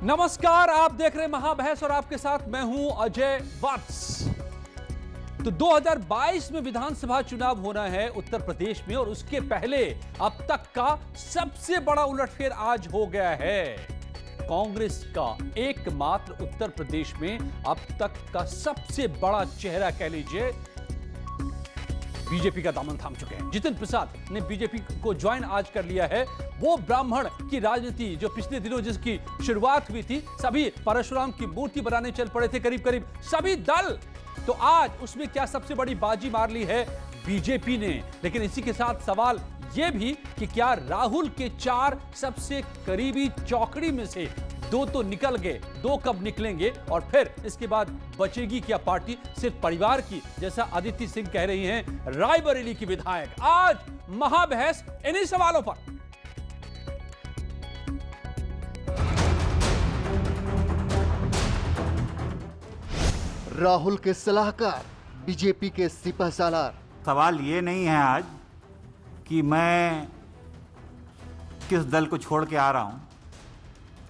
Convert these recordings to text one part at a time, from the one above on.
नमस्कार, आप देख रहे हैं महाबहस और आपके साथ मैं हूं अजय वत्स। तो 2022 में विधानसभा चुनाव होना है उत्तर प्रदेश में और उसके पहले अब तक का सबसे बड़ा उलटफेर आज हो गया है। कांग्रेस का एकमात्र उत्तर प्रदेश में अब तक का सबसे बड़ा चेहरा कह लीजिए बीजेपी का दामन थाम चुके हैं। जितिन प्रसाद ने बीजेपी को ज्वाइन आज कर लिया है। वो ब्राह्मण की राजनीति जो पिछले दिनों जिसकी शुरुआत हुई थी, सभी परशुराम की मूर्ति बनाने चल पड़े थे करीब करीब सभी दल, तो आज उसमें क्या सबसे बड़ी बाजी मार ली है बीजेपी ने। लेकिन इसी के साथ सवाल यह भी कि क्या राहुल के 4 सबसे करीबी चौकड़ी में से 2 तो निकल गए, 2 कब निकलेंगे और फिर इसके बाद बचेगी क्या पार्टी सिर्फ परिवार की, जैसा अदिति सिंह कह रही हैं रायबरेली की विधायक। आज महाबहस इन्हीं सवालों पर। राहुल के सलाहकार, बीजेपी के सिपहसालार। सवाल ये नहीं है आज कि मैं किस दल को छोड़ के आ रहा हूं,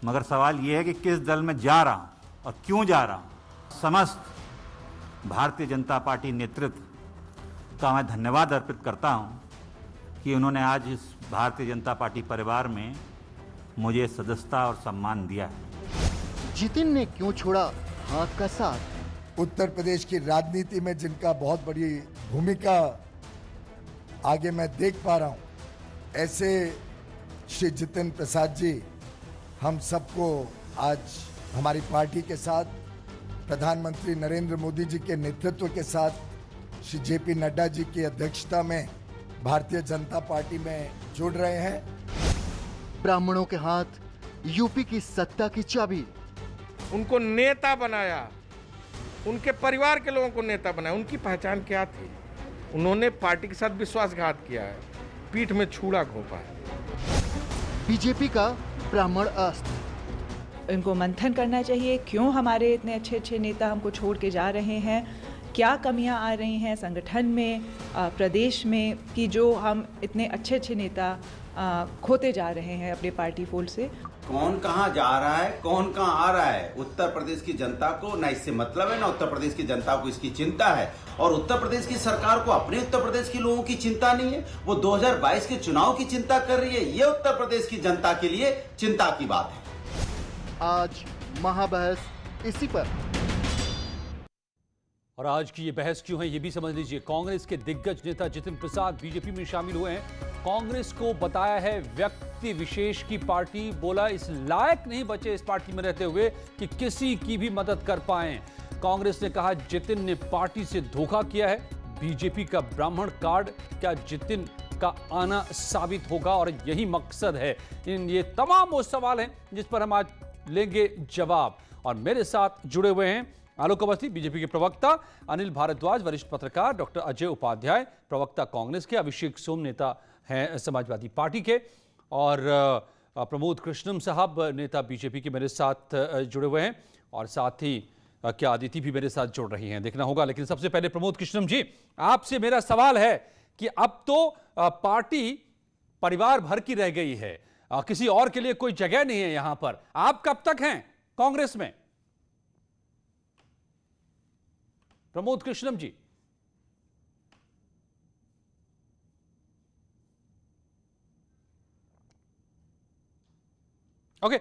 मगर सवाल यह है कि किस दल में जा रहा हूं और क्यों जा रहा हूं। समस्त भारतीय जनता पार्टी नेतृत्व का मैं धन्यवाद अर्पित करता हूं कि उन्होंने आज इस भारतीय जनता पार्टी परिवार में मुझे सदस्यता और सम्मान दिया है। जितिन ने क्यों छोड़ा हाथ का साथ? उत्तर प्रदेश की राजनीति में जिनका बहुत बड़ी भूमिका आगे मैं देख पा रहा हूं, ऐसे श्री जितिन प्रसाद जी हम सबको आज हमारी पार्टी के साथ, प्रधानमंत्री नरेंद्र मोदी जी के नेतृत्व के साथ, श्री जेपी नड्डा जी की अध्यक्षता में भारतीय जनता पार्टी में जोड़ रहे हैं। ब्राह्मणों के हाथ यूपी की सत्ता की चाबी। उनको नेता बनाया, उनके परिवार के लोगों को नेता बनाया। उनकी पहचान क्या थी? उन्होंने पार्टी के साथ विश्वासघात किया है, पीठ में छुरा घोंपा है। बीजेपी का ब्राह्मण अस्त्र। इनको मंथन करना चाहिए, क्यों हमारे इतने अच्छे अच्छे नेता हमको छोड़ के जा रहे हैं, क्या कमियां आ रही हैं संगठन में, प्रदेश में, कि जो हम इतने अच्छे अच्छे नेता खोते जा रहे हैं अपने पार्टी फोल्ड से। कौन कहां जा रहा है, कौन कहां आ रहा है, उत्तर प्रदेश की जनता को ना इससे मतलब है, ना उत्तर प्रदेश की जनता को इसकी चिंता है। और उत्तर प्रदेश की सरकार को अपने उत्तर प्रदेश के लोगों की चिंता नहीं है। वो 2022 के चुनाव की चिंता कर रही है। ये उत्तर प्रदेश की जनता के लिए चिंता की बात है। आज महाबहस इसी पर। और आज की ये बहस क्यों है ये भी समझ लीजिए। कांग्रेस के दिग्गज नेता जितिन प्रसाद बीजेपी में शामिल हुए हैं। कांग्रेस को बताया है व्यक्ति विशेष की पार्टी, बोला इस लायक नहीं बचे इस पार्टी में रहते हुए कि किसी की भी मदद कर पाएं। कांग्रेस ने कहा जितिन ने पार्टी से धोखा किया है। बीजेपी का ब्राह्मण कार्ड क्या जितिन का आना साबित होगा, और यही मकसद है। ये तमाम वो सवाल हैं जिस पर हम आज लेंगे जवाब। और मेरे साथ जुड़े हुए हैं आलोक अवस्थी बीजेपी के प्रवक्ता, अनिल भारद्वाज वरिष्ठ पत्रकार, डॉक्टर अजय उपाध्याय प्रवक्ता कांग्रेस के, अभिषेक सोम नेता हैं समाजवादी पार्टी के, और प्रमोद कृष्णम साहब नेता बीजेपी के मेरे साथ जुड़े हुए हैं। और साथ ही क्या अदिति भी मेरे साथ जुड़ रही हैं, देखना होगा। लेकिन सबसे पहले प्रमोद कृष्णम जी, आपसे मेरा सवाल है कि अब तो पार्टी परिवार भर की रह गई है, किसी और के लिए कोई जगह नहीं है यहां पर। आप कब तक हैं कांग्रेस में? प्रमोद कृष्णम जी। ओके,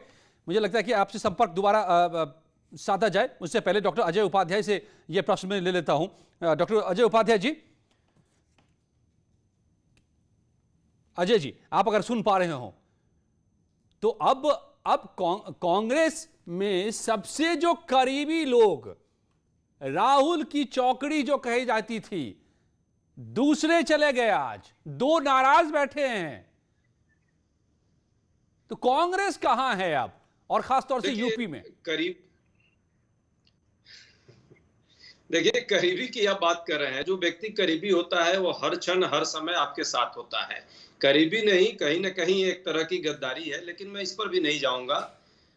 मुझे लगता है कि आपसे संपर्क दोबारा साधा जाए। उससे पहले डॉक्टर अजय उपाध्याय से यह प्रश्न मैं ले लेता हूं। डॉक्टर अजय उपाध्याय जी, अजय जी आप अगर सुन पा रहे हो तो अब कांग्रेस में सबसे जो करीबी लोग, राहुल की चौकड़ी जो कही जाती थी, दूसरे चले गए, आज 2 नाराज बैठे हैं। तो कांग्रेस कहां है अब, और खासतौर से यूपी में? देखिए, करीबी की आप बात कर रहे हैं। जो व्यक्ति करीबी होता है वो हर क्षण हर समय आपके साथ होता है। करीबी नहीं, कहीं ना कहीं एक तरह की गद्दारी है, लेकिन मैं इस पर भी नहीं जाऊंगा।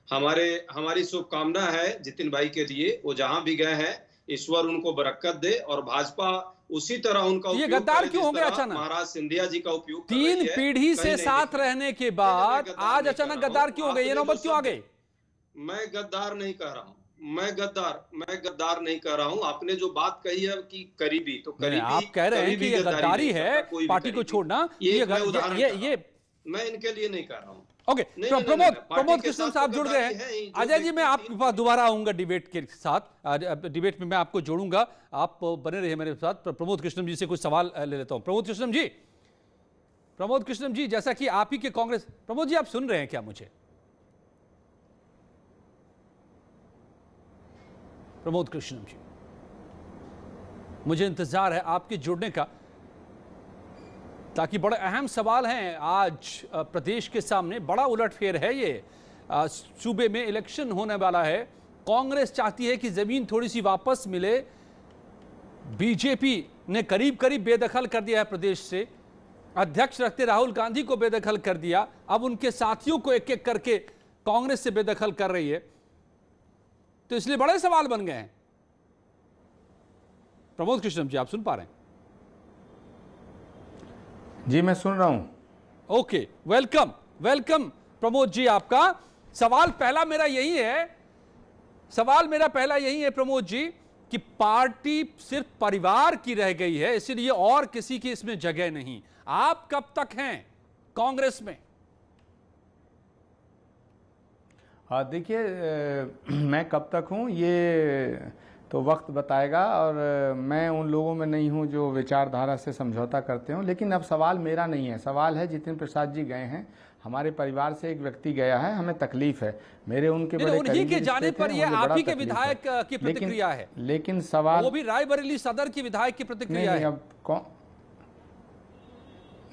हमारी शुभकामना है जितिन भाई के लिए। वो जहां भी गए हैं ईश्वर उनको बरकत दे, और भाजपा उसी तरह उनका ये गद्दार क्यों हो गया अचानक? महाराज सिंधिया जी का उपयोग 3 पीढ़ी से साथ रहने के बाद आज अचानक गद्दार क्यों हो गए? ये नौबत क्यों आ गई? मैं गद्दार नहीं कह रहा हूँ, मैं गद्दार नहीं कह रहा हूँ। आपने जो बात कही है कि करीबी, तो करीबी आप कह रहे हैं कि ये गद्दारी है पार्टी को छोड़ना, ये मैं इनके लिए नहीं कह रहा हूँ। ओके, प्रमोद कृष्णन साहब जुड़ गए हैं। अजय जी, मैं आपके पास दोबारा आऊंगा डिबेट के साथ, डिबेट में मैं आपको जोड़ूंगा, आप बने रहिए मेरे साथ। प्रमोद कृष्णन जी से कुछ सवाल ले लेता हूं। प्रमोद कृष्णन जी, जैसा कि आप ही के कांग्रेस, प्रमोद जी आप सुन रहे हैं क्या मुझे? प्रमोद कृष्णन जी, मुझे इंतजार है आपके जुड़ने का, ताकि बड़े अहम सवाल हैं आज प्रदेश के सामने। बड़ा उलटफेर है ये, सूबे में इलेक्शन होने वाला है। कांग्रेस चाहती है कि जमीन थोड़ी सी वापस मिले, बीजेपी ने करीब करीब बेदखल कर दिया है प्रदेश से, अध्यक्ष रखते राहुल गांधी को बेदखल कर दिया, अब उनके साथियों को एक एक करके कांग्रेस से बेदखल कर रही है। तो इसलिए बड़े सवाल बन गए हैं। प्रमोद कृष्णन जी, आप सुन पा रहे हैं? जी मैं सुन रहा हूं। Okay, welcome Pramod ji. आपका सवाल पहला मेरा यही है प्रमोद जी, कि पार्टी सिर्फ परिवार की रह गई है, इसलिए और किसी की इसमें जगह नहीं। आप कब तक हैं कांग्रेस में? देखिए, मैं कब तक हूं ये तो वक्त बताएगा, और मैं उन लोगों में नहीं हूं जो विचारधारा से समझौता करते हों। लेकिन अब सवाल मेरा नहीं है, सवाल है जितिन प्रसाद जी गए हैं, हमारे परिवार से एक व्यक्ति गया है, हमें तकलीफ है। मेरे उनके बड़े उन्हीं के जाने पर यह आप ही के विधायक की प्रतिक्रिया है। लेकिन सवाल, वो भी रायबरेली सदर की विधायक की प्रतिक्रिया है। अब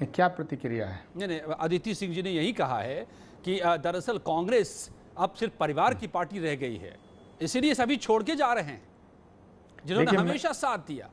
क्या प्रतिक्रिया है? नहीं, अदिति सिंह जी ने यही कहा है कि दरअसल कांग्रेस अब सिर्फ परिवार की पार्टी रह गई है, इसीलिए सभी छोड़ के जा रहे हैं जिन्होंने हमेशा साथ दिया।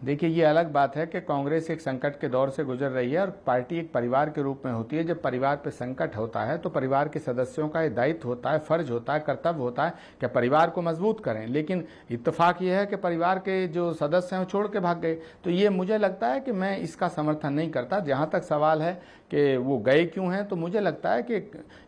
देखिए ये अलग बात है कि कांग्रेस एक संकट के दौर से गुजर रही है, और पार्टी एक परिवार के रूप में होती है। जब परिवार पे संकट होता है तो परिवार के सदस्यों का दायित्व होता है, फर्ज होता है, कर्तव्य होता है कि परिवार को मजबूत करें। लेकिन इत्तेफाक ये है कि परिवार के जो सदस्य हैं वो छोड़ के भाग गए। तो ये मुझे लगता है कि मैं इसका समर्थन नहीं करता। जहाँ तक सवाल है कि वो गए क्यों हैं, तो मुझे लगता है कि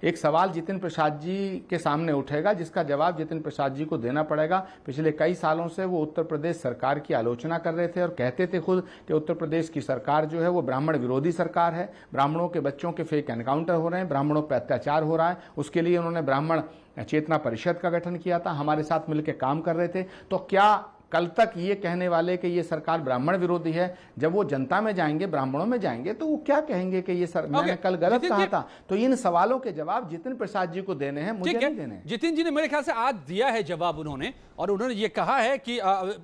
एक सवाल जितिन प्रसाद जी के सामने उठेगा, जिसका जवाब जितिन प्रसाद जी को देना पड़ेगा। पिछले कई सालों से वो उत्तर प्रदेश सरकार की आलोचना कर रहे थे और कहते थे खुद कि उत्तर प्रदेश की सरकार जो है वो ब्राह्मण विरोधी सरकार है, ब्राह्मणों के बच्चों के फेक एनकाउंटर हो रहे हैं, ब्राह्मणों पर अत्याचार हो रहा है। उसके लिए उन्होंने ब्राह्मण चेतना परिषद का गठन किया था, हमारे साथ मिलकर काम कर रहे थे। तो क्या कल तक ये कहने वाले कि ये सरकार ब्राह्मण विरोधी है, जब वो जनता में जाएंगे, ब्राह्मणों में जाएंगे, तो वो क्या कहेंगे कि ये मैंने कल गलत कहा था? तो इन सवालों के जवाब जितिन प्रसाद जी को देने हैं, मुझे नहीं देने। जितिन जी ने मेरे ख्याल से आज दिया है जवाब उन्होंने, और उन्होंने ये कहा है कि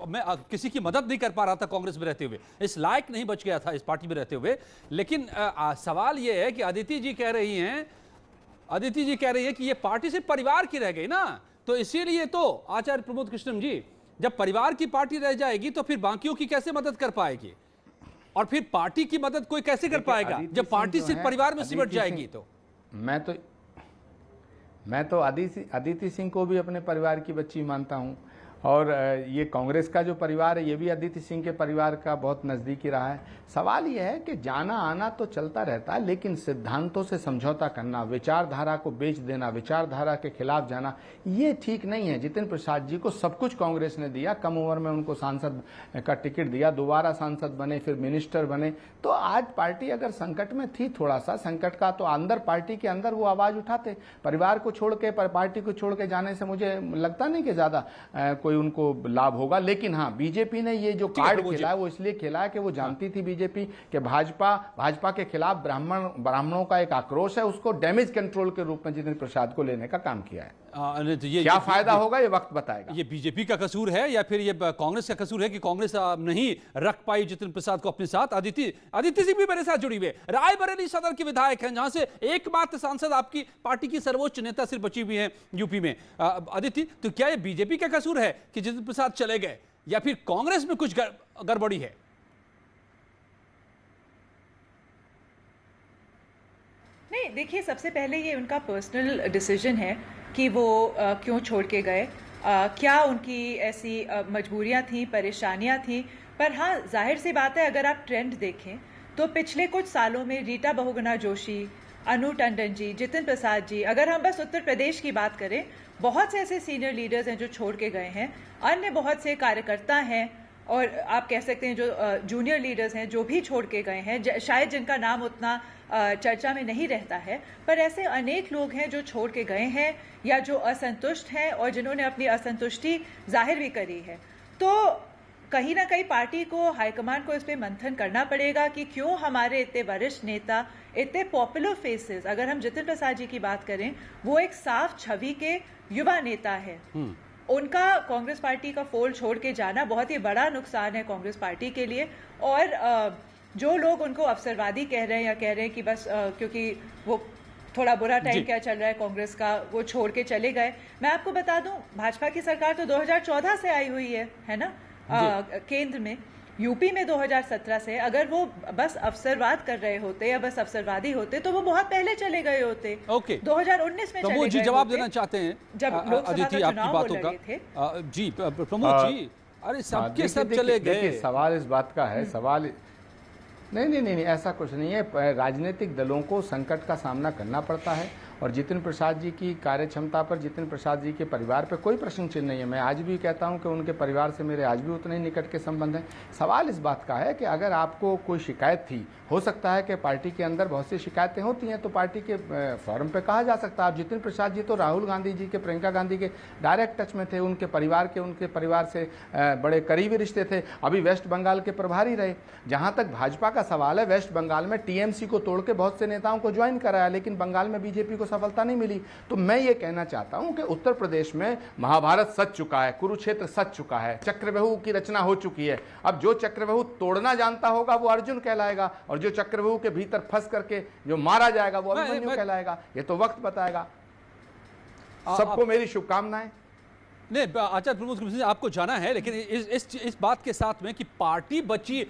मैं किसी की मदद नहीं कर पा रहा था कांग्रेस में रहते हुए, इस लायक नहीं बच गया था इस पार्टी में रहते हुए। लेकिन सवाल ये है कि अदिति जी कह रही हैं कि ये पार्टी सिर्फ परिवार की रह गई ना, तो इसीलिए तो आचार्य प्रमोद कृष्णन जी, जब परिवार की पार्टी रह जाएगी तो फिर बाकियों की कैसे मदद कर पाएगी, और फिर पार्टी की मदद कोई कैसे कर पाएगा जब पार्टी सिर्फ परिवार में सिमट जाएगी? तो मैं तो अदिति सिंह को भी अपने परिवार की बच्ची मानता हूं, और ये कांग्रेस का जो परिवार है ये भी अदिति सिंह के परिवार का बहुत नज़दीकी रहा है। सवाल ये है कि जाना आना तो चलता रहता है, लेकिन सिद्धांतों से समझौता करना, विचारधारा को बेच देना, विचारधारा के खिलाफ जाना, ये ठीक नहीं है। जितिन प्रसाद जी को सब कुछ कांग्रेस ने दिया, कम उम्र में उनको सांसद का टिकट दिया, दोबारा सांसद बने, फिर मिनिस्टर बने। तो आज पार्टी अगर संकट में थी, थोड़ा सा संकट का, तो अंदर पार्टी के अंदर वो आवाज़ उठाते। परिवार को छोड़ के, पार्टी को छोड़ के जाने से मुझे लगता नहीं कि ज़्यादा कोई उनको लाभ होगा। लेकिन हाँ, बीजेपी ने ये जो कार्ड खेला है वो इसलिए खेला है कि वो जानती थी बीजेपी कि भाजपा के खिलाफ ब्राह्मणों का एक आक्रोश है, उसको डैमेज कंट्रोल के रूप में जितिन प्रसाद को लेने का काम किया है। तो क्या फायदा होगा ये वक्त बताएगा। ये बीजेपी का कसूर है या फिर ये कांग्रेस का कसूर है कि कांग्रेस नहीं रख पाई जितिन प्रसाद को अपने साथ? अदिति सिंह भी मेरे साथ जुड़ी हुई है, रायबरेली सदर की विधायक हैं, जहां से एकमात्र सांसद आपकी पार्टी की सर्वोच्च नेता सिर्फ बची हुई है यूपी में। अदिति, तो क्या ये बीजेपी का कसूर है कि जितिन प्रसाद चले गए, या फिर कांग्रेस में कुछ गड़बड़ी है? नहीं, देखिए, सबसे पहले ये उनका पर्सनल डिसीजन है कि वो क्यों छोड़ के गए, क्या उनकी ऐसी मजबूरियां थी, परेशानियां थी। पर हाँ, जाहिर सी बात है, अगर आप ट्रेंड देखें तो पिछले कुछ सालों में रीटा बहुगुणा जोशी, अनु टंडन जी, जितिन प्रसाद जी, अगर हम बस उत्तर प्रदेश की बात करें, बहुत से ऐसे सीनियर लीडर्स हैं जो छोड़ के गए हैं, अन्य बहुत से कार्यकर्ता हैं और आप कह सकते हैं जो जूनियर लीडर्स हैं जो भी छोड़ के गए हैं, शायद जिनका नाम उतना चर्चा में नहीं रहता है, पर ऐसे अनेक लोग हैं जो छोड़ के गए हैं या जो असंतुष्ट हैं और जिन्होंने अपनी असंतुष्टि जाहिर भी करी है। तो कहीं ना कहीं पार्टी को, हाईकमान को इस पे मंथन करना पड़ेगा कि क्यों हमारे इतने वरिष्ठ नेता, इतने पॉपुलर फेसेस, अगर हम जितिन प्रसाद जी की बात करें, वो एक साफ छवि के युवा नेता है, उनका कांग्रेस पार्टी का फोल्ड छोड़ के जाना बहुत ही बड़ा नुकसान है कांग्रेस पार्टी के लिए। और जो लोग उनको अवसरवादी कह रहे हैं या कह रहे हैं कि बस क्योंकि वो थोड़ा बुरा टाइम क्या चल रहा है कांग्रेस का, वो छोड़ के चले गए, मैं आपको बता दूं भाजपा की सरकार तो 2014 से आई हुई है ना, केंद्र में, यूपी में 2017 से। अगर वो बस अवसरवाद कर रहे होते या बस अवसरवादी होते तो वो बहुत पहले चले गए होते। 2019 में प्रमोद जी जवाब देना चाहते हैं जब लोकसभा का चुनाव हो रहे थे। जी प्रमोद जी, अरे सबके सब चले गए। सवाल इस बात का है, सवाल नहीं, ऐसा कुछ नहीं है। राजनीतिक दलों को संकट का सामना करना पड़ता है और जितिन प्रसाद जी की कार्यक्षमता पर, जितिन प्रसाद जी के परिवार पर कोई प्रश्न चिन्ह नहीं है। मैं आज भी कहता हूं कि उनके परिवार से मेरे आज भी उतने ही निकट के संबंध हैं। सवाल इस बात का है कि अगर आपको कोई शिकायत थी, हो सकता है कि पार्टी के अंदर बहुत सी शिकायतें होती हैं तो पार्टी के फोरम पे कहा जा सकता है। जितिन प्रसाद जी तो राहुल गांधी जी के, प्रियंका गांधी के डायरेक्ट टच में थे, उनके परिवार से बड़े करीबी रिश्ते थे, अभी वेस्ट बंगाल के प्रभारी रहे। जहाँ तक भाजपा का सवाल है, वेस्ट बंगाल में टीएमसी को तोड़ के बहुत से नेताओं को ज्वाइन कराया, लेकिन बंगाल में बीजेपी को सफलता नहीं मिली। तो मैं ये कहना चाहता हूं कि उत्तर प्रदेश में महाभारत सच चुका है, कुरुक्षेत्र सच चुका है, चक्रव्यूह की रचना हो चुकी है। अब जो चक्रव्यूह तोड़ना जानता होगा वो अर्जुन कहलाएगा और जो चक्रव्यूह के भीतर फंस करके जो मारा जाएगा वो अभिमन्यु कहलाएगा। ये तो वक्त बताएगा। सबको मेरी शुभकामनाएं। नहीं, आचार्य प्रमोद सिंह आपको जाना है, लेकिन इस बात के साथ में कि पार्टी बची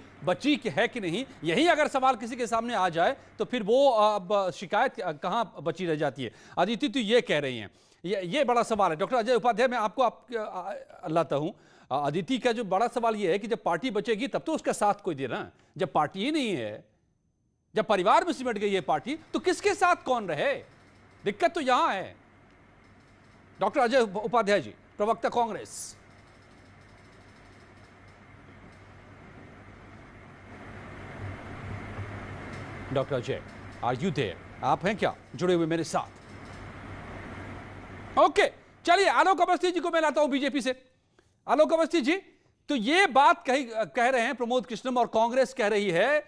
है कि नहीं, यही अगर सवाल किसी के सामने आ जाए तो फिर वो शिकायत कहां बची रह जाती है। अदिति तो ये कह रही हैं, ये बड़ा सवाल है। डॉक्टर अजय उपाध्याय, मैं आपको लाता हूं। अदिति का जो बड़ा सवाल ये है कि जब पार्टी बचेगी तब तो उसका साथ कोई दे रहा है, जब पार्टी ही नहीं है, जब परिवार में सिमट गई है पार्टी, तो किसके साथ कौन रहे? दिक्कत तो यहां है। डॉक्टर अजय उपाध्याय जी, प्रवक्ता Congress. Doctor Ajay, are you there? आप हैं क्या जुड़े हुए मेरे साथ? ओके, चलिए आलोक अवस्थी जी को मैं लाता हूं बीजेपी से। आलोक अवस्थी जी, तो ये बात कह रहे हैं प्रमोद कृष्णम और कांग्रेस कह रही है,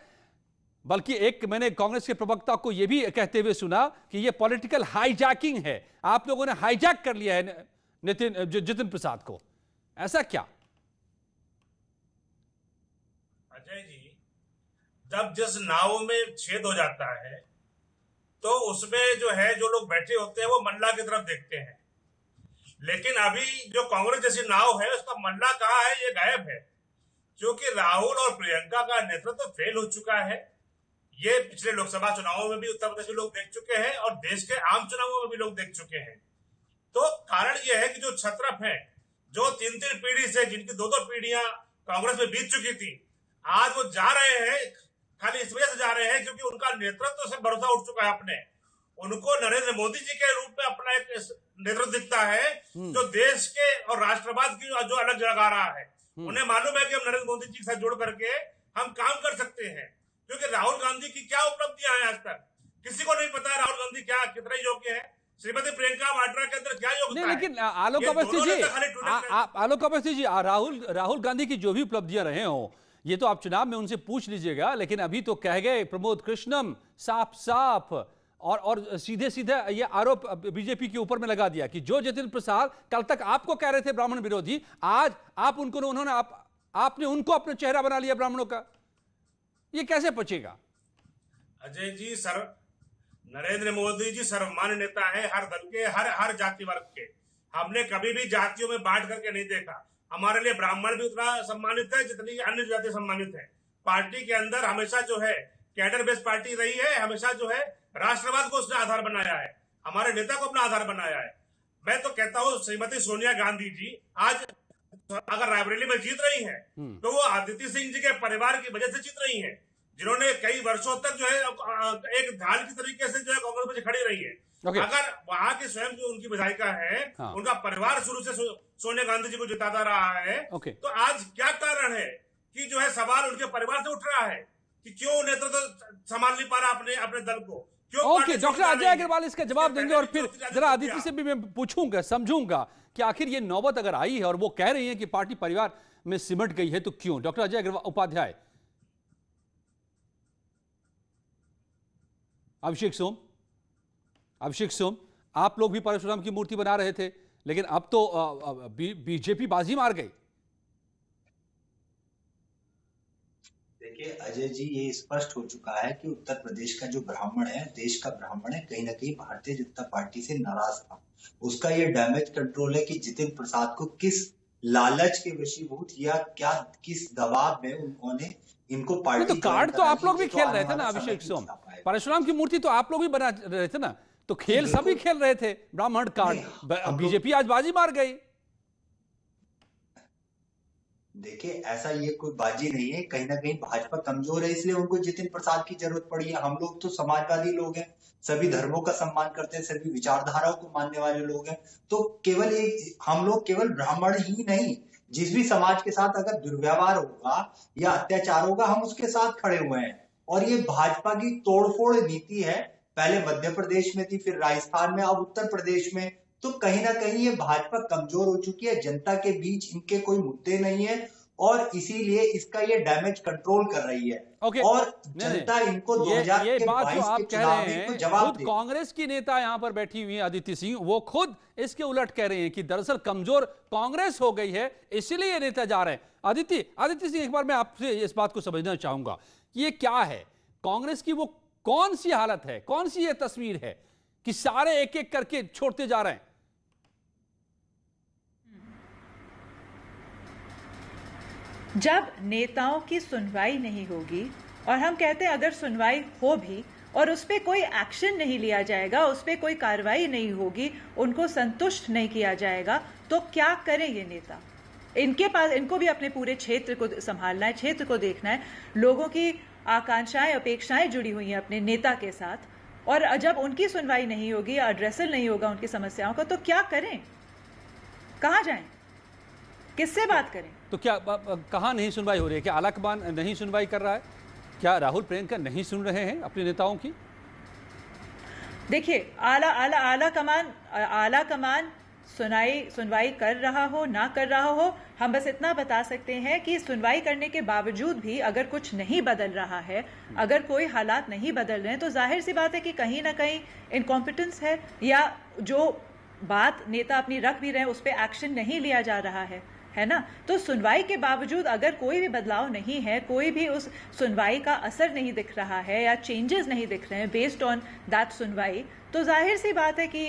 बल्कि एक मैंने कांग्रेस के प्रवक्ता को यह भी कहते हुए सुना कि यह पॉलिटिकल हाईजैकिंग है, आप लोगों ने हाईजैक कर लिया है जितिन प्रसाद को, ऐसा क्या? अजय जी, जब जिस नाव में छेद हो जाता है तो उसमें जो है जो लोग बैठे होते हैं वो मंडला की तरफ देखते हैं, लेकिन अभी जो कांग्रेस जैसी नाव है उसका मंडला कहाँ है ये गायब है, क्योंकि राहुल और प्रियंका का नेतृत्व फेल हो चुका है। ये पिछले लोकसभा चुनावों में भी उत्तर प्रदेश में लोग देख चुके हैं और देश के आम चुनावों में भी लोग देख चुके हैं। तो कारण यह है कि जो छत्रप हैं, जो 3-3 पीढ़ी से, जिनकी 2-2 पीढ़ियां कांग्रेस में बीत चुकी थी, आज वो जा रहे हैं, खाली इस वजह से जा रहे हैं क्योंकि उनका नेतृत्व से भरोसा उठ चुका है अपने। उनको नरेंद्र मोदी जी के रूप में अपना एक नेतृत्व दिखता है जो देश के और राष्ट्रवाद की जो अलग जगह आ रहा है। उन्हें मालूम है कि हम नरेंद्र मोदी जी के साथ जुड़ करके हम काम कर सकते हैं, क्योंकि राहुल गांधी की क्या उपलब्धियां हैं आज तक किसी को नहीं पता है। राहुल गांधी क्या कितना योग्य है, श्रीमती प्रियंका वाड्रा के अंदर क्या योग्यता है। लेकिन आलोक अवस्थी जी, राहुल गांधी की जो भी उपलब्धियां रहे हो, ये तो आप चुनाव में उनसे पूछ लीजिएगा, लेकिन अभी तो कह गए प्रमोद कृष्णम साफ और सीधे ये आरोप बीजेपी के ऊपर में लगा दिया कि जो जितिन प्रसाद कल तक आपको कह रहे थे ब्राह्मण विरोधी, आज आपने उनको अपना चेहरा बना लिया ब्राह्मणों का। ये कैसे पचेगा? अजय जी, नरेंद्र मोदी जी सर्वमान्य नेता है, हर दल के, हर जाति वर्ग के। हमने कभी भी जातियों में बांट करके नहीं देखा। हमारे लिए ब्राह्मण भी उतना सम्मानित है जितनी अन्य जाति सम्मानित है। पार्टी के अंदर हमेशा जो है कैडर बेस्ड पार्टी रही है, हमेशा जो है राष्ट्रवाद को उसने आधार बनाया है, हमारे नेता को अपना आधार बनाया है। मैं तो कहता हूँ श्रीमती सोनिया गांधी जी आज अगर रायबरेली में जीत रही हैं तो वो आदित्य सिंह जी के परिवार की वजह से जीत रही हैं। जिन्होंने कई वर्षों तक जो है एक ढाल की तरीके से जो है कांग्रेस में खड़ी रही है। अगर वहां की स्वयं जो उनकी विधायिका है, उनका परिवार शुरू से सोनिया गांधी जी को जिताता रहा है, तो आज क्या कारण है कि जो है सवाल उनके परिवार से उठ रहा है कि क्यों नेतृत्व संभाल नहीं पा रहा अपने दल को? ओके, डॉक्टर अजय अग्रवाल इसका जवाब देंगे और फिर जरा अदिति से भी मैं पूछूंगा, समझूंगा कि आखिर ये नौबत अगर आई है और वो कह रही है कि पार्टी परिवार में सिमट गई है तो क्यों? डॉक्टर अजय अग्रवाल उपाध्याय। अभिषेक सोम, आप लोग भी परशुराम की मूर्ति बना रहे थे, लेकिन अब तो बीजेपी बाजी मार गई। देखिए अजय जी, ये स्पष्ट हो चुका है कि उत्तर प्रदेश का जो ब्राह्मण है, देश का ब्राह्मण है, कहीं ना कहीं भारतीय जनता पार्टी से नाराज था। उसका ये डैमेज कंट्रोल है कि जितिन प्रसाद को किस लालच के वशीभूत या क्या किस दबाव में उन्होंने इनको पार्टी। तो कार्ड तो आप लोग भी खेल रहे थे ना अभिषेक सोम, परशुराम की मूर्ति तो आप लोग भी बना रहे थे ना, तो खेल सभी खेल रहे थे। ब्राह्मण कार्ड बीजेपी आज बाजी मार गई। देखिए ऐसा ये कोई बाजी नहीं है, कहीं ना कहीं भाजपा कमजोर है, इसलिए उनको जितिन प्रसाद की जरूरत पड़ी है। हम लोग तो समाजवादी लोग हैं, सभी धर्मों का सम्मान करते हैं, सभी विचारधाराओं को मानने वाले लोग हैं। तो केवल एक हम लोग केवल ब्राह्मण ही नहीं, जिस भी समाज के साथ अगर दुर्व्यवहार होगा या अत्याचार होगा, हम उसके साथ खड़े हुए हैं। और ये भाजपा की तोड़फोड़ नीति है, पहले मध्य प्रदेश में थी, फिर राजस्थान में, अब उत्तर प्रदेश में। तो कहीं ना कहीं ये भाजपा कमजोर हो चुकी है, जनता के बीच इनके कोई मुद्दे नहीं है और इसीलिए इसका ये डैमेज कंट्रोल कर रही है। और जनता इनको 2022 के चुनाव में जवाब दे। कांग्रेस की नेता यहां पर बैठी हुई है अदिति सिंह, वो खुद इसके उलट कह रहे हैं कि दरअसल कमजोर कांग्रेस हो गई है, इसलिए ये नेता जा रहे हैं। अदिति सिंह, एक बार मैं आपसे इस बात को समझना चाहूंगा कि ये क्या है, कांग्रेस की वो कौन सी हालत है, कौन सी ये तस्वीर है कि सारे एक एक करके छोड़ते जा रहे हैं? जब नेताओं की सुनवाई नहीं होगी, और हम कहते हैं अगर सुनवाई हो भी और उस पर कोई एक्शन नहीं लिया जाएगा, उस पर कोई कार्रवाई नहीं होगी, उनको संतुष्ट नहीं किया जाएगा, तो क्या करें ये नेता? इनके पास, इनको भी अपने पूरे क्षेत्र को संभालना है, क्षेत्र को देखना है, लोगों की आकांक्षाएं अपेक्षाएं जुड़ी हुई हैं अपने नेता के साथ, और जब उनकी सुनवाई नहीं होगी या एड्रेसल नहीं होगा उनकी समस्याओं का, तो क्या करें? कहाँ जाएं? किससे बात करें? तो क्या कहाँ नहीं सुनवाई हो रही है? क्या आलाकमान नहीं सुनवाई कर रहा है? क्या राहुल प्रियंका नहीं सुन रहे हैं अपने नेताओं की? देखिए, आला कमान सुनवाई कर रहा हो ना कर रहा हो, हम बस इतना बता सकते हैं कि सुनवाई करने के बावजूद भी अगर कुछ नहीं बदल रहा है, अगर कोई हालात नहीं बदल रहे हैं, तो जाहिर सी बात है कि कहीं ना कहीं इनकॉम्पिटेंस है, या जो बात नेता अपनी रख भी रहे हैं उस पर एक्शन नहीं लिया जा रहा है ना। तो सुनवाई के बावजूद अगर कोई भी बदलाव नहीं है, कोई भी उस सुनवाई का असर नहीं दिख रहा है या चेंजेस नहीं दिख रहे हैं बेस्ड ऑन दैट सुनवाई, तो जाहिर सी बात है कि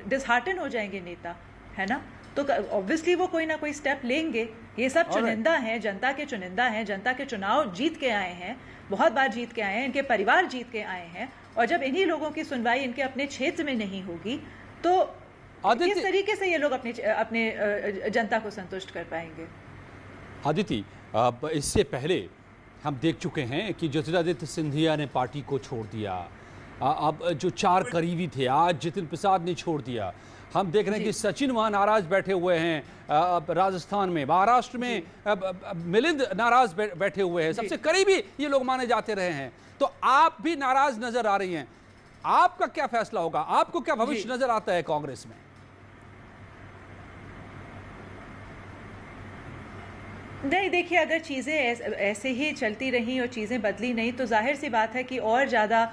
डिसहार्टन हो जाएंगे नेता, है ना। तो ऑब्वियसली वो कोई ना कोई स्टेप लेंगे। ये सब चुनिंदा हैं, जनता के चुनिंदा हैं, जनता के चुनाव जीत के आए हैं, बहुत बार जीत के आए हैं, इनके परिवार जीत के आए हैं, और जब इन्हीं लोगों की सुनवाई इनके अपने क्षेत्र में नहीं होगी, तो किस तरीके से ये लोग अपने जनता को संतुष्ट कर पाएंगे? आदिति, इससे पहले हम देख चुके हैं कि ज्योतिरादित्य सिंधिया ने पार्टी को छोड़ दिया, अब जो 4 करीबी थे आज जितिन प्रसाद ने छोड़ दिया। हम देख रहे हैं कि सचिन वहां नाराज बैठे हुए हैं राजस्थान में, महाराष्ट्र में मिलिंद नाराज बैठे हुए हैं, सबसे करीबी ये लोग माने जाते रहे हैं। तो आप भी नाराज नजर आ रही हैं, आपका क्या फैसला होगा? आपको क्या भविष्य नजर आता है कांग्रेस में? नहीं, देखिए, अगर चीज़ें ऐसे ही चलती रहीं और चीज़ें बदली नहीं, तो जाहिर सी बात है कि और ज़्यादा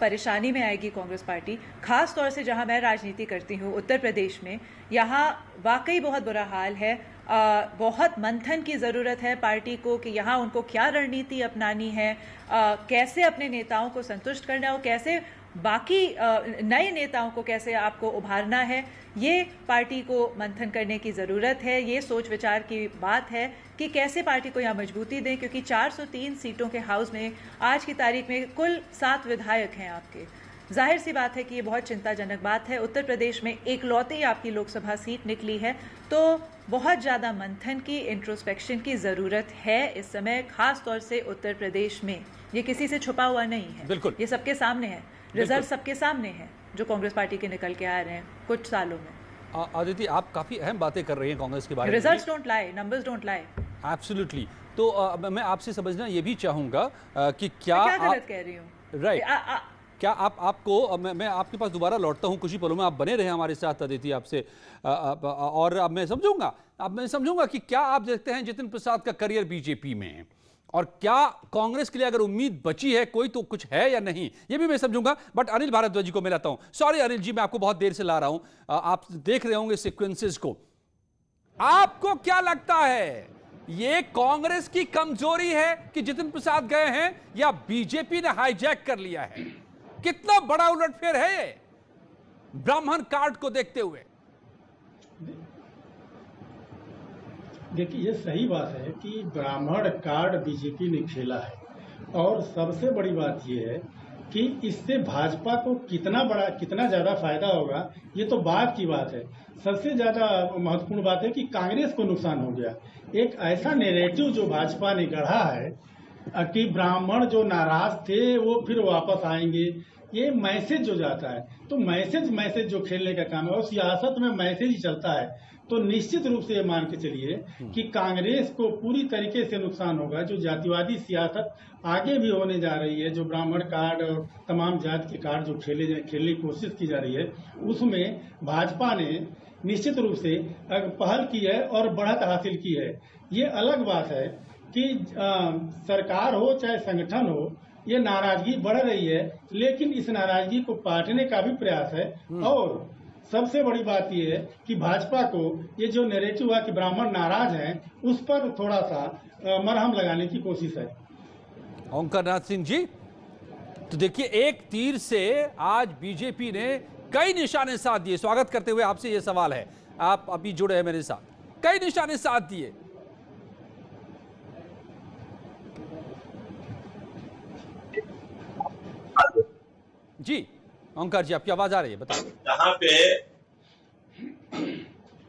परेशानी में आएगी कांग्रेस पार्टी। ख़ास तौर से जहां मैं राजनीति करती हूं, उत्तर प्रदेश में, यहाँ वाकई बहुत बुरा हाल है। बहुत मंथन की ज़रूरत है पार्टी को कि यहाँ उनको क्या रणनीति अपनानी है, कैसे अपने नेताओं को संतुष्ट करना है और कैसे बाकी नए नेताओं को कैसे आपको उभारना है। ये पार्टी को मंथन करने की ज़रूरत है। ये सोच विचार की बात है कि कैसे पार्टी को यहाँ मजबूती दें, क्योंकि 403 सीटों के हाउस में आज की तारीख में कुल 7 विधायक हैं आपके। जाहिर सी बात है कि ये बहुत चिंताजनक बात है। उत्तर प्रदेश में एकलौती आपकी लोकसभा सीट निकली है, तो बहुत ज़्यादा मंथन की, इंट्रोस्पेक्शन की ज़रूरत है इस समय, खास तौर से उत्तर प्रदेश में। ये किसी से छुपा हुआ नहीं है, बिल्कुल, ये सबके सामने है, रिजल्ट सबके सामने है जो कांग्रेस पार्टी के निकल के आ रहे हैं कुछ सालों में। आदिति, आप काफ़ी अहम बातें कर रही हैं कांग्रेस के बारे में। Results don't lie, numbers don't lie. Absolutely. तो मैं आपसे समझना ये भी चाहूँगा कि क्या गलत कह रही हूँ? राइट, क्या आपको मैं आपके पास दोबारा लौटता हूँ कुछ ही पलों में, आप बने रहे हमारे साथ अदिति आपसे, और अब मैं समझूंगा कि क्या आप देखते हैं जितिन प्रसाद का करियर बीजेपी में, और क्या कांग्रेस के लिए अगर उम्मीद बची है कोई तो कुछ है या नहीं, ये भी मैं समझूंगा। बट अनिल भारद्वाज जी को मैं लाता हूं। सॉरी अनिल जी, मैं आपको बहुत देर से ला रहा हूं, आप देख रहे होंगे सीक्वेंसेस को। आपको क्या लगता है, ये कांग्रेस की कमजोरी है कि जितिन प्रसाद गए हैं, या बीजेपी ने हाईजैक कर लिया है? कितना बड़ा उलटफेर है ये ब्राह्मण कार्ड को देखते हुए? देखिए, ये सही बात है कि ब्राह्मण कार्ड बीजेपी ने खेला है, और सबसे बड़ी बात ये है कि इससे भाजपा को कितना ज्यादा फायदा होगा, ये तो बाद की बात है। सबसे ज्यादा महत्वपूर्ण बात है कि कांग्रेस को नुकसान हो गया। एक ऐसा नैरेटिव जो भाजपा ने गढ़ा है कि ब्राह्मण जो नाराज थे वो फिर वापस आएंगे, ये मैसेज जो जाता है, तो मैसेज जो खेलने का काम है, और सियासत में मैसेज ही चलता है, तो निश्चित रूप से ये मान के चलिए कि कांग्रेस को पूरी तरीके से नुकसान होगा। जो जातिवादी सियासत आगे भी होने जा रही है, जो ब्राह्मण कार्ड और तमाम जात के कार्ड जो खेलने की कोशिश की जा रही है, उसमें भाजपा ने निश्चित रूप से पहल की है और बढ़त हासिल की है। ये अलग बात है कि सरकार हो चाहे संगठन हो, ये नाराजगी बढ़ रही है, लेकिन इस नाराजगी को पाटने का भी प्रयास है। और सबसे बड़ी बात यह है कि भाजपा को ये जो नैरेटिव है कि ब्राह्मण नाराज हैं, उस पर थोड़ा सा मरहम लगाने की कोशिश है। ओंकार नाथ सिंह जी, तो देखिए, एक तीर से आज बीजेपी ने कई निशाने साध दिए। स्वागत करते हुए आपसे ये सवाल है, आप अभी जुड़े हैं मेरे साथ, कई निशाने साध दिए। जी ओंकार जी, आपकी आवाज आ रही है, बताइए। यहाँ पे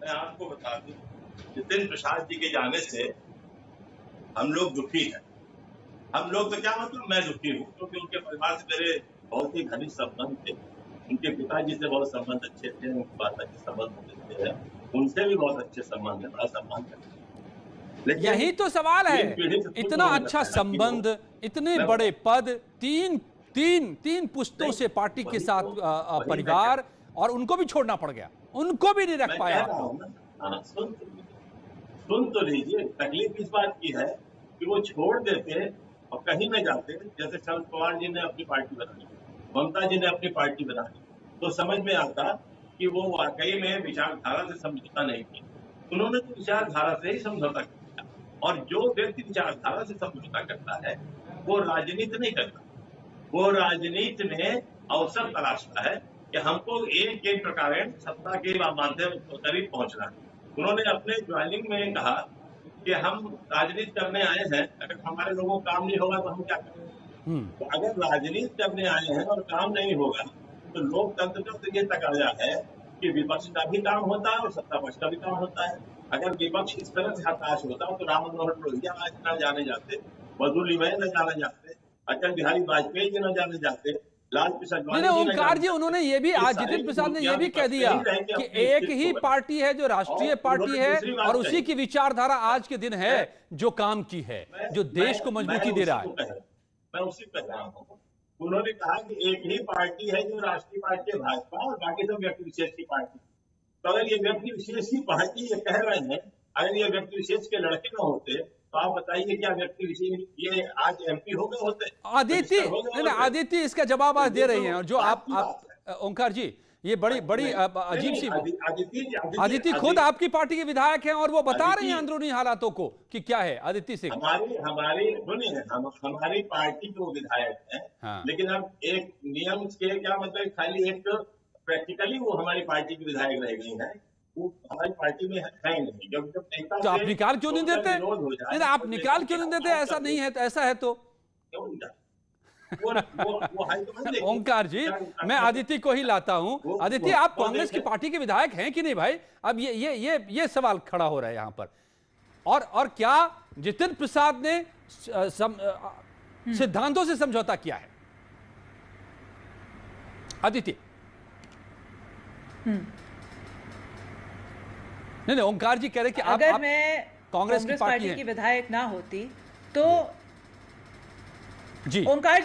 मैं आपको बता दूं, जितिन प्रसाद जी के जाने से हम लोग दुखी हैं। हम लोग तो क्या मतलब, मैं दुखी हूँ, क्योंकि उनके परिवार से मेरे बहुत ही घनिष्ठ संबंध थे। उनके पिताजी से बहुत संबंध अच्छे थे, उनके माता के संबंध होते थे, उनसे भी बहुत अच्छे संबंध है, बड़ा सम्मान करते हैं। यही तो सवाल है, इतना अच्छा संबंध, इतने बड़े पद, तीन पुश्तों से पार्टी के साथ परिवार, और उनको भी छोड़ना पड़ गया, उनको भी नहीं रख पाया। सुन तो लीजिए, तकलीफ इस बात की है कि वो छोड़ देते और कहीं न जाते। जैसे शरद पवार जी ने अपनी पार्टी बना ली, ममता जी ने अपनी पार्टी बना ली, तो समझ में आता कि वो वाकई में विचारधारा से समझौता नहीं किया। उन्होंने तो विचारधारा से ही समझौता किया, और जो व्यक्ति विचारधारा से समझौता करता है वो राजनीति नहीं करता, वो राजनीति में अवसर तलाशता है कि हमको एक प्रकार सत्ता के माध्यम करीब पहुंचना है। उन्होंने अपने ज्वाइनिंग में कहा कि हम राजनीति करने आए हैं, अगर हमारे लोगों को काम नहीं होगा तो हम क्या करें। तो अगर राजनीति करने आए हैं और काम नहीं होगा, तो लोकतंत्र का तो ये तकाजा है कि विपक्ष का भी काम होता है और सत्ता पक्ष का भी काम होता है। अगर विपक्ष इस तरह से हताश होता तो राम मनोहर लोहिया आज न जाने जाते, मधुर लिमय न जाने जाते, अटल बिहारी वाजपेयी जी न जाने जाते, लाल कृष्ण ओंकार जी, उन्होंने ये भी आज जितिन प्रसाद ने ये भी कह दिया कि एक ही पार्टी है जो राष्ट्रीय पार्टी है, और उसी की विचारधारा आज के दिन है जो काम की है, जो देश को मजबूती दे रहा है। मैं उसी कह रहा हूँ। उन्होंने कहा कि एक ही पार्टी है जो राष्ट्रीय पार्टी है भाजपा, और बाकी सब व्यक्ति विशेष की पार्टी। तो अगर ये व्यक्ति विशेष की पार्टी ये कह रहे हैं, अगर ये व्यक्ति विशेष के लड़के न होते तो आप बताइए क्या व्यक्ति विशेष ये आज एमपी हो गए होते? आदित्य इसका जवाब आज दे रही हैं, और जो आप ओंकार जी, ये बड़ी अजीब सी, आदित्य खुद आपकी पार्टी के विधायक हैं और वो बता रहे हैं अंदरूनी हालातों को कि क्या है। आदित्य सिंह, हमारी पार्टी के वो विधायक हैं, हाँ। लेकिन अब एक नियम के क्या मतलब, खाली एक प्रैक्टिकली वो हमारी पार्टी के विधायक रह गई है, वो हमारी पार्टी में है ही नहीं। जब नेता तो आप निकाल क्यों नहीं देते? आप निकाल क्यों नहीं देते? ऐसा नहीं है, ऐसा है तो वो हाईकमान देखेगी। ओंकार जी, मैं आदित्य को ही लाता हूं। आदित्य, आप कांग्रेस की पार्टी के विधायक हैं कि नहीं भाई? अब ये सवाल खड़ा हो रहा है यहां पर। और क्या जितिन प्रसाद ने सिद्धांतों से समझौता किया है? आदित्य। नहीं, ओंकार जी कह रहे कि अगर मैं कांग्रेस की पार्टी की विधायक ना होती तो जी। ओंकार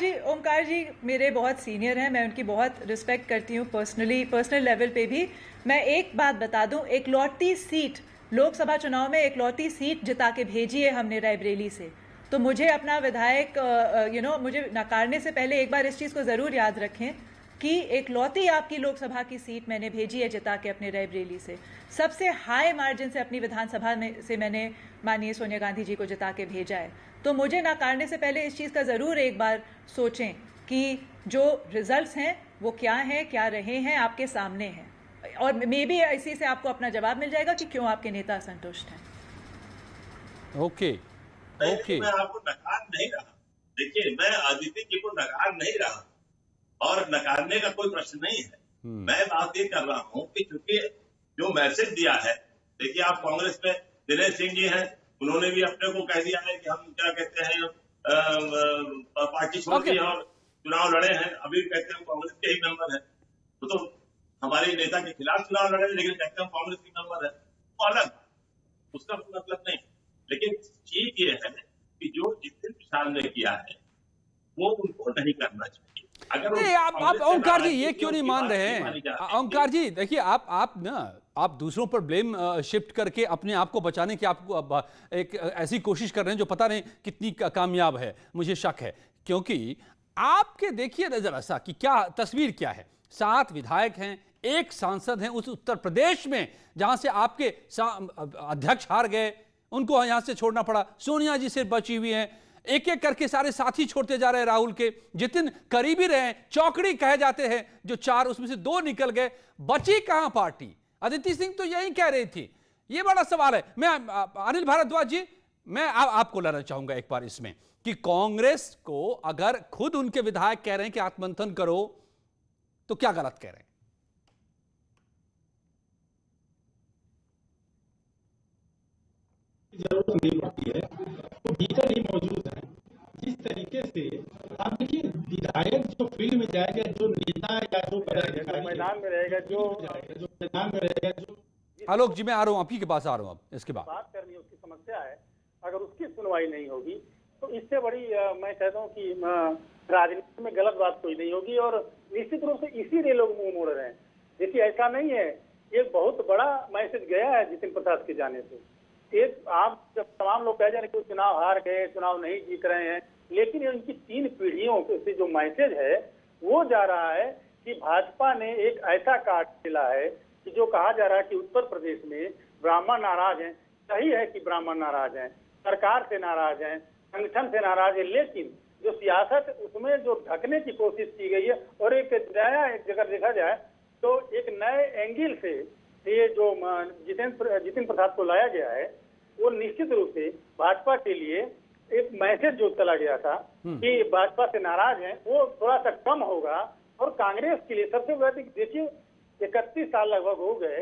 जी मेरे बहुत सीनियर हैं, मैं उनकी बहुत रिस्पेक्ट करती हूँ पर्सनल लेवल पे भी। मैं एक बात बता दूं, एकलौती सीट लोकसभा चुनाव में एकलौती सीट जिता के भेजी है हमने रायबरेली से। तो मुझे अपना विधायक मुझे नकारने से पहले एक बार इस चीज़ को ज़रूर याद रखें कि एकलौती आपकी लोकसभा की सीट मैंने भेजी है जिता के अपने रायबरेली से। सबसे हाई मार्जिन से अपनी विधानसभा में से मैंने माननीय सोनिया गांधी जी को जिता के भेजा है। तो मुझे नकारने से पहले इस चीज़ का ज़रूर एक बार सोचें कि जो रिजल्ट्स हैं वो क्या हैं, क्या रहे हैं, आपके सामने हैं। और मे बी इसी से आपको अपना जवाब मिल जाएगा कि क्यों आपके नेता असंतुष्ट हैं। ओके। मैं आपको नकार नहीं रहा। देखिए, मैं आदित्य जी को नकार नहीं रहा और नकारने का कोई प्रश्न नहीं है। मैं बात ये कर रहा हूँ कि चूंकि जो मैसेज दिया है, देखिए आप कांग्रेस में दिनेश सिंह जी हैं, उन्होंने भी अपने को कह दिया है कि हम क्या कहते हैं पार्टी छोड़ दी और चुनाव लड़े हैं। अभी कहते हैं कांग्रेस के ही मेंबर है, तो हमारे नेता के खिलाफ चुनाव लड़े, लेकिन कहते हैं कांग्रेस के मेंबर है, तो अलग, उसका कोई मतलब नहीं। लेकिन चीज ये है कि जो जितिन प्रसाद ने किया है वो उनको नहीं करना चाहिए। अगर नहीं, आप ओंकार जी ये क्यों नहीं मान रहे हैं? ओंकार जी देखिए, आप दूसरों पर ब्लेम शिफ्ट करके अपने आप को बचाने की आपको एक ऐसी कोशिश कर रहे हैं जो पता नहीं कितनी कामयाब है। मुझे शक है, क्योंकि आपके देखिए नजर ऐसा कि क्या तस्वीर क्या है। 7 विधायक हैं, 1 सांसद हैं उस उत्तर प्रदेश में जहां से आपके अध्यक्ष हार गए, उनको यहां से छोड़ना पड़ा। सोनिया जी सिर्फ बची हुई हैं, एक एक करके सारे साथी छोड़ते जा रहे हैं राहुल के। जितिन करीबी रहे, चौकड़ी कहे जाते हैं जो 4, उसमें से 2 निकल गए, बची कहां पार्टी? अदिति सिंह तो यही कह रही थी। ये बड़ा सवाल है। मैं अनिल भारद्वाज जी, मैं आपको लाना चाहूंगा एक बार इसमें कि कांग्रेस को अगर खुद उनके विधायक कह रहे हैं कि आत्ममंथन करो, तो क्या गलत कह रहे हैं? जरूरत नहीं पड़ती है, तो भीतर ही मौजूद है। जिस तरीके से आप देखिए, विधायक जो फील्ड में जाएगा, जो नेता या जो मैदान में रहेगा, जो मैदान में रहेगा, जो आलोक जी, मैं आ रहा हूं आपकी के पास आ रहा हूं। अब इसके बाद बात करनी उसकी समस्या है, अगर उसकी सुनवाई नहीं होगी तो इससे बड़ी मैं कहता हूँ कि राजनीति में गलत बात कोई नहीं होगी। और निश्चित रूप से इसीलिए लोग मुंह मोड़ रहे हैं। देखिए, ऐसा नहीं है, एक बहुत बड़ा मैसेज गया है जितिन प्रसाद के जाने से। एक आप जब तमाम लोग कह जा रहे हैं कि चुनाव हार गए, चुनाव नहीं जीत रहे हैं, लेकिन उनकी 3 पीढ़ियों से जो मैसेज है वो जा रहा है कि भाजपा ने एक ऐसा कार्ड खेला है कि जो कहा जा रहा है कि उत्तर प्रदेश में ब्राह्मण नाराज हैं। सही है कि ब्राह्मण नाराज हैं, सरकार से नाराज हैं, संगठन से नाराज है, लेकिन जो सियासत उसमें जो ढकने की कोशिश की गई है और एक नया जगह देखा जाए तो एक नए एंगल से ये जो जितिन प्रसाद को लाया गया है वो निश्चित रूप से भाजपा के लिए एक मैसेज जो चला गया था कि भाजपा से नाराज हैं, वो थोड़ा सा कम होगा। और कांग्रेस के लिए सबसे बड़ा देखिए, 31 साल लगभग हो गए,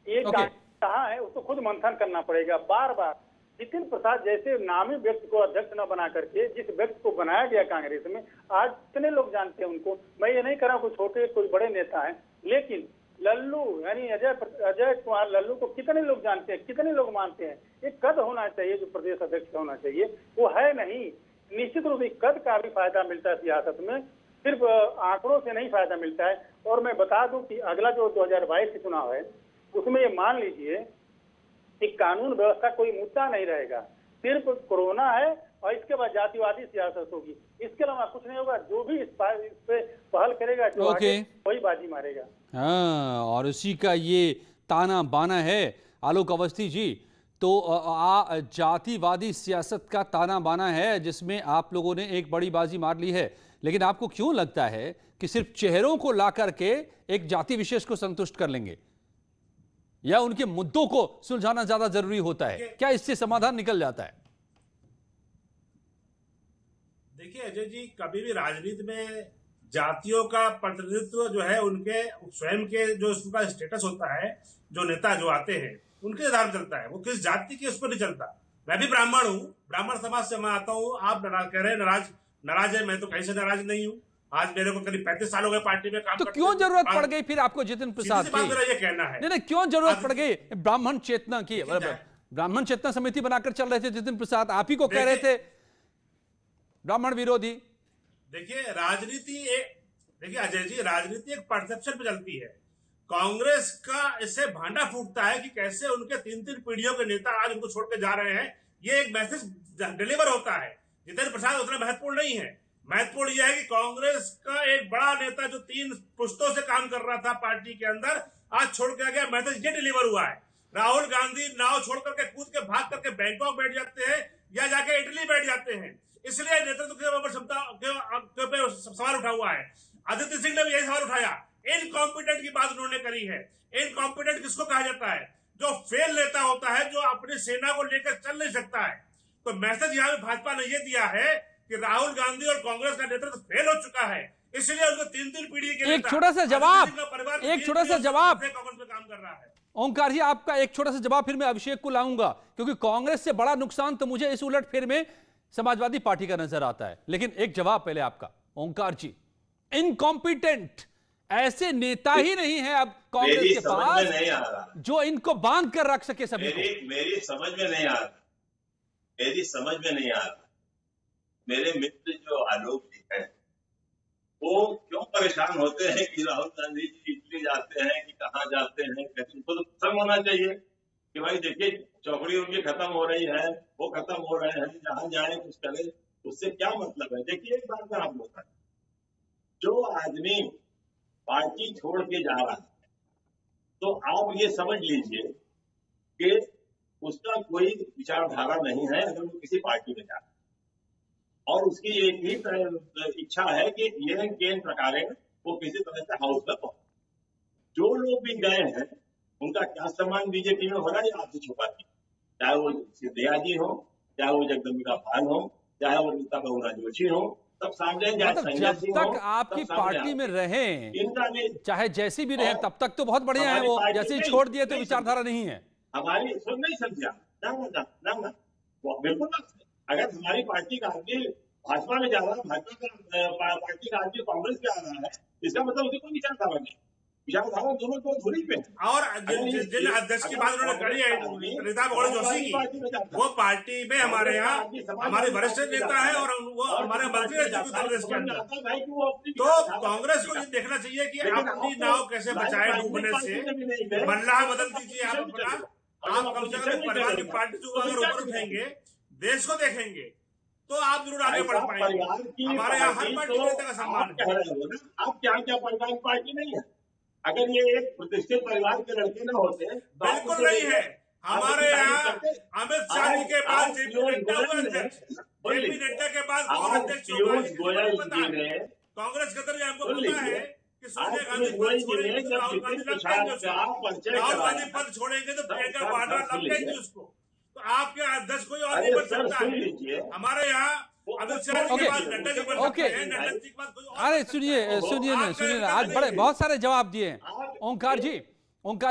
ये कहाँ है उसको खुद मंथन करना पड़ेगा बार बार। जितिन प्रसाद जैसे नामी व्यक्ति को अध्यक्ष न बना करके जिस व्यक्ति को बनाया गया कांग्रेस में, आज कितने लोग जानते हैं उनको। मैं ये नहीं कह रहा कोई छोटे कोई बड़े नेता हैं, लेकिन लल्लू यानी अजय कुमार लल्लू को कितने लोग जानते हैं, कितने लोग मानते हैं। एक कद होना चाहिए जो प्रदेश अध्यक्ष होना चाहिए, वो है नहीं। निश्चित रूप से कद का भी फायदा मिलता है सियासत में, सिर्फ आंकड़ों से नहीं फायदा मिलता है। और मैं बता दूं कि अगला जो 2022 के चुनाव है उसमें ये मान लीजिए कि कानून व्यवस्था कोई मुद्दा नहीं रहेगा, सिर्फ कोरोना है और इसके बाद जातिवादी सियासत होगी, इसके अलावा कुछ नहीं होगा। जो भी इस पे पहल करेगा जो वही बाजी मारेगा। हाँ, और उसी का ये ताना बाना है आलोक अवस्थी जी। तो जातिवादी सियासत का ताना बाना है जिसमें आप लोगों ने एक बड़ी बाजी मार ली है। लेकिन आपको क्यों लगता है कि सिर्फ चेहरों को ला करके एक जाति विशेष को संतुष्ट कर लेंगे, या उनके मुद्दों को सुलझाना ज्यादा जरूरी होता है? क्या इससे समाधान निकल जाता है? देखिए अजय जी, कभी भी राजनीति में जातियों का प्रतिनिधित्व जो है उनके स्वयं के जो उसका स्टेटस होता है, जो नेता जो आते हैं उनके आधार पर चलता है, वो किस जाति के उस पर नहीं चलता। मैं भी ब्राह्मण हूँ, ब्राह्मण समाज से मैं आता हूँ। आप कह रहे हैं नाराज है, मैं तो कहीं से नाराज नहीं हूँ। आज मेरे को करीब 35 साल हो गए पार्टी में काम तो करते क्यों हुए। जरूरत पड़ गई फिर आपको जितिन प्रसाद सीधी सी बात मेरा की? ये कहना है। नहीं, क्यों जरूरत पड़ गई ब्राह्मण चेतना की? ब्राह्मण चेतना समिति बनाकर चल रहे थे जितिन प्रसाद, आप ही को कह रहे थे ब्राह्मण विरोधी। देखिए अजय जी, राजनीति एक परसेप्शन पे चलती है। कांग्रेस का इससे भांडा फूटता है कि कैसे उनके 3-3 पीढ़ियों के नेता आज उनको छोड़ के जा रहे हैं। ये एक मैसेज डिलीवर होता है। जितेंद्र प्रसाद उतना महत्वपूर्ण नहीं है। महत्वपूर्ण यह है कि कांग्रेस का एक बड़ा नेता जो 3 पुश्तों से काम कर रहा था पार्टी के अंदर, आज छोड़ के गया। मैसेज ये डिलीवर हुआ है। राहुल गांधी नाव छोड़ करके कूद के भाग करके बैंकॉक बैठ जाते हैं या जाके इटली बैठ जाते हैं। इसलिए नेतृत्व के ऊपर क्षमता के सवाल उठा हुआ है। आदित्य सिंह ने भी यही सवाल उठाया। इनकॉम्पिटेंट की बात उन्होंने करी है। इनकॉम्पिटेंट किसको कहा जाता है? जो फेल नेता होता है, जो अपनी सेना को लेकर चल नहीं सकता है। तो मैसेज यहाँ पे भाजपा ने ये दिया है कि राहुल गांधी और कांग्रेस का नेतृत्व फेल हो चुका है, इसलिए उनको 3-3 पीढ़ी के एक छोटा सा जवाब कांग्रेस में काम कर रहा है। ओंकार जी, आपका एक छोटा सा जवाब, फिर मैं अभिषेक को लाऊंगा, क्योंकि कांग्रेस से बड़ा नुकसान तो मुझे इस उलटफेर में समाजवादी पार्टी का नजर आता है। लेकिन एक जवाब पहले आपका, ओंकार जी। इनकॉम्पिटेंट ऐसे नेता ही नहीं है अब कांग्रेस के पास जो इनको बांध कर रख सके सभी को। मेरी समझ में नहीं आ रहा। मेरे मित्र जो आलोक जी हैं, वो क्यों परेशान होते हैं कि राहुल गांधी जी इटली जाते हैं कि कहाँ जाते हैं। उनको तो खत्म होना चाहिए कि भाई देखिए, चौकड़ी उनकी खत्म हो रही है, वो खत्म हो रहे हैं, जहां जाए कुछ करे, उससे क्या मतलब है। देखिए एक बात मैं आपको बताऊं, जो आदमी पार्टी छोड़ के जा रहा है, तो आप ये समझ लीजिए कि उसका कोई विचारधारा नहीं है अगर वो किसी पार्टी में जाए, और उसकी एक ही इच्छा है कि ये केन प्रकार वो किसी तरह से हाउस में पहुंचे। जो लोग भी गए हैं उनका क्या सम्मान बीजेपी में हो रहा है, आपसे छुपाती, चाहे वो सिंधिया जी हो, चाहे वो जगदम्बिका पाल हो, चाहे वो रीता बहुगुणा जोशी हो, सब सामने। जब तक आपकी पार्टी में रहे, चाहे जैसी भी रहे, तब तक तो बहुत बढ़िया है वो। जैसे ही छोड़ दिए तो विचारधारा नहीं है हमारी। सुन नहीं समझा ना, बिल्कुल। अगर हमारी पार्टी का आदमी भाजपा में जा रहा है, भाजपा का पार्टी का आदमी कांग्रेस में आ रहा है, इसका मतलब उसकी कोई विचारधारा नहीं। विचारधारा दोनों को धुरी पे। और जिन अध्यक्ष की बात उन्होंने करी है रीता बहुगुणा जोशी की, वो पार्टी में हमारे यहाँ हमारे वरिष्ठ नेता है और वो हमारे मंत्री है कांग्रेस के अंदर। तो कांग्रेस को ये देखना चाहिए कि अपनी नाव कैसे बचाए डूबने से। मल्लाह बदल दीजिए आप अपना। आप कम से कम परिवार की पार्टी जो अगर ऊपर उठेंगे, देश को देखेंगे, तो आप जरूर आगे बढ़ पाएंगे। हमारे यहाँ हर पार्टी नेता का सम्मान है। आप क्या परिवार की पार्टी नहीं है? अगर ये एक प्रतिष्ठित परिवार के लड़के न होते, बिल्कुल नहीं है। हमारे यहाँ अमित शाह जी के बाद जेपी नड्डा हुए अध्यक्ष, जेपी नड्डा के बाद कौन अध्यक्ष होगा? कांग्रेस के अंदर हमको पता है कि सोनिया गांधी पद छोड़ेंगे तो राहुल गांधी लग जाएंगे, राहुल गांधी पद छोड़ेंगे तो प्रियंका वाड्रा लग जाएंगे उसको। तो आपके अध्यक्ष कोई और नहीं बन सकता है। हमारे यहाँ अमित शाह जी के बाद नड्डा जी बन सकते हैं, नड्डा जी के बाद कोई और। अरे सुनिए ना, आज बड़े बहुत सारे जवाब दिए हैं ओंकार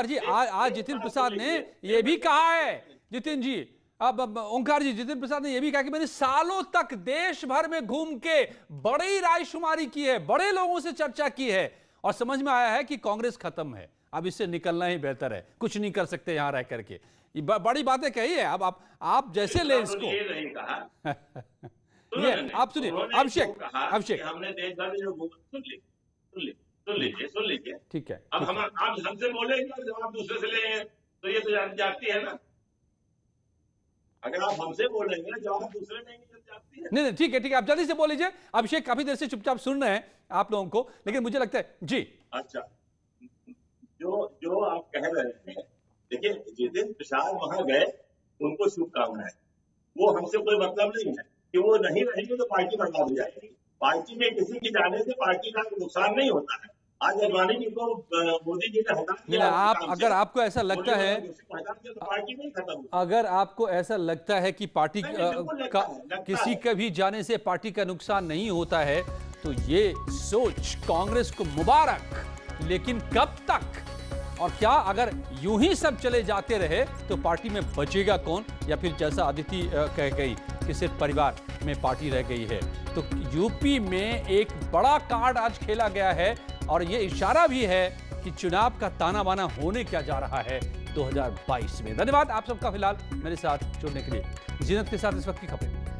जी। आज जितिन प्रसाद ने ये भी कहा है, जितिन जी, अब ओंकार जी, जितिन प्रसाद ने यह भी कहा कि मैंने सालों तक देश भर में घूम के बड़ी रायशुमारी की है, बड़े लोगों से चर्चा की है और समझ में आया है कि कांग्रेस खत्म है, अब इससे निकलना ही बेहतर है, कुछ नहीं कर सकते यहां रह करके। बड़ी बातें कही है। अब आप जैसे ले इसको। ये नहीं कहा। ये आप सुनिए अभिषेक, हमने देश भर में जो सुन लीजिए ठीक है। अब हम आप हमसे बोलेंगे और जब आप दूसरे से लेंगे तो ये तो जाती है ना। अगर आप हमसे बोलेंगे जब आप दूसरे लेंगे तो जाती है। नहीं ठीक है, आप जल्दी से बोल लीजिए। अभिषेक काफी देर से चुपचाप सुन रहे हैं आप लोगों को, लेकिन मुझे लगता है जी। अच्छा, जो आप कह रहे हैं, देखिए जितिन प्रसाद वहां गए, उनको शुभकामनाएं। वो हमसे कोई मतलब नहीं है कि वो नहीं रहेंगे तो पार्टी बर्बाद हो जाएगी। पार्टी में किसी के जाने से पार्टी का नुकसान नहीं होता है। आज अडवाणी जी को मोदी जी ने हटा नहीं, दिया। आप अगर आपको ऐसा लगता है, पार्टी नहीं खत्म हुई। अगर आपको ऐसा लगता है कि पार्टी नहीं, बिल्कुल लगता है, लगता किसी है। के भी जाने से पार्टी का नुकसान नहीं होता है, तो ये सोच कांग्रेस को मुबारक, लेकिन कब तक? और क्या अगर यूं ही सब चले जाते रहे तो पार्टी में बचेगा कौन? या फिर जैसा अदिति कह गई कि सिर्फ परिवार में पार्टी रह गई है। तो यूपी में एक बड़ा कार्ड आज खेला गया है और ये इशारा भी है कि चुनाव का ताना बाना होने क्या जा रहा है 2022 में। धन्यवाद आप सबका फिलहाल मेरे साथ जुड़ने के लिए। जीनत के साथ इस वक्त की खबरें।